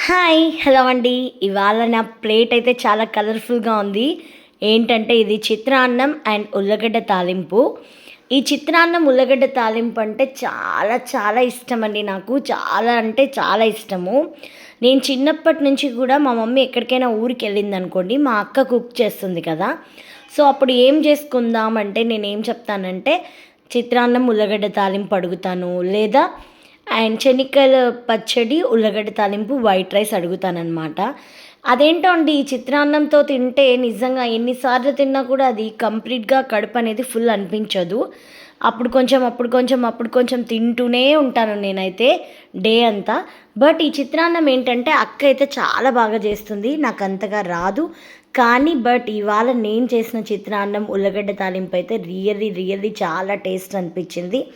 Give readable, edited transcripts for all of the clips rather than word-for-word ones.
Hi hello అండి. ఇవాళ నా ప్లేట్ అయితే చాలా కలర్ఫుల్గా ఉంది. ఏంటంటే ఇది చిత్రాన్నం అండ్ ఉల్లగడ్డ తాలింపు. ఈ చిత్రాన్నం ఉల్లగడ్డ తాలింపు అంటే చాలా చాలా ఇష్టం అండి నాకు. చాలా అంటే చాలా ఇష్టము. నేను చిన్నప్పటి నుంచి కూడా మా మమ్మీ ఎక్కడికైనా ఊరికి వెళ్ళిందనుకోండి, మా అక్క కుక్ చేస్తుంది కదా. సో అప్పుడు ఏం చేసుకుందామంటే నేనేం చెప్తానంటే చిత్రాన్నం ఉల్లగడ్డ తాలింపు అడుగుతాను, లేదా శనక్కాయల పచ్చడి, ఉల్లగడ్డ తాలింపు, వైట్ రైస్ అడుగుతాననమాట. అదేంటో అండి ఈ చిత్రాన్నంతో తింటే నిజంగా ఎన్ని సార్లు తిన్నా కూడా అది కంప్లీట్‌గా కడుపనేది ఫుల్ అనిపించదు. అప్పుడు కొంచెం తింటూనే ఉంటాను నేనైతే డే అంతా. బట్ ఈ చిత్రాన్నం ఏంటంటే అక్క అయితే చాలా బాగా చేస్తుంది. నాకంతగా రాదు. కానీ ఇవాళ నేను చేసిన చిత్రాన్నం, ఉల్లగడ్డ తాలింపు అయితే రియల్లీ చాలా టేస్ట్ అనిపించింది.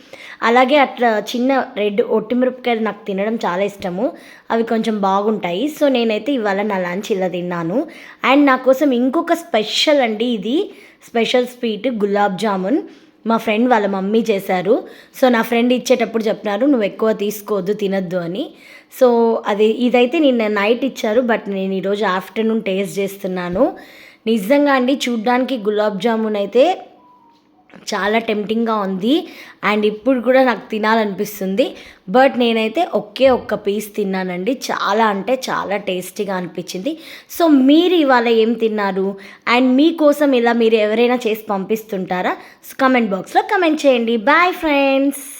అలాగే అట్లా చిన్న రెడ్ ఒట్టిమిరపకాయలు నాకు తినడం చాలా ఇష్టము. అవి కొంచెం బాగుంటాయి. సో నేనైతే ఇవాళ నా లంచ్ ఇలా తిన్నాను. అండ్ నా కోసం ఇంకొక స్పెషల్ అండి ఇది. స్పెషల్ స్వీట్ గులాబ్ జామున్ మా ఫ్రెండ్ వాళ్ళ మమ్మీ చేశారు. సో నా ఫ్రెండ్ ఇచ్చేటప్పుడు చెప్పినారు, "నువ్వు ఎక్కువ తీసుకోవద్దు, తినొద్దు" అని. సో ఇదైతే నిన్న నైట్ ఇచ్చారు. బట్ నేను ఈరోజు ఆఫ్టర్నూన్ టేస్ట్ చేస్తున్నాను. నిజంగా అండి చూడ్డానికి గులాబ్ జామున్ అయితే చాలా టెంప్టింగ్గా ఉంది. అండ్ ఇప్పుడు కూడా నాకు తినాలనిపిస్తుంది. బట్ నేనైతే ఒక్క పీస్ తిన్నానండి. చాలా అంటే చాలా టేస్టీగా అనిపించింది. సో మీరు ఇవాళ ఏం తిన్నారు? అండ్ మీకోసం ఇలా మీరు ఎవరైనా చేసి పంపిస్తుంటారా? కామెంట్ బాక్స్లో కామెంట్ చేయండి. Bye friends.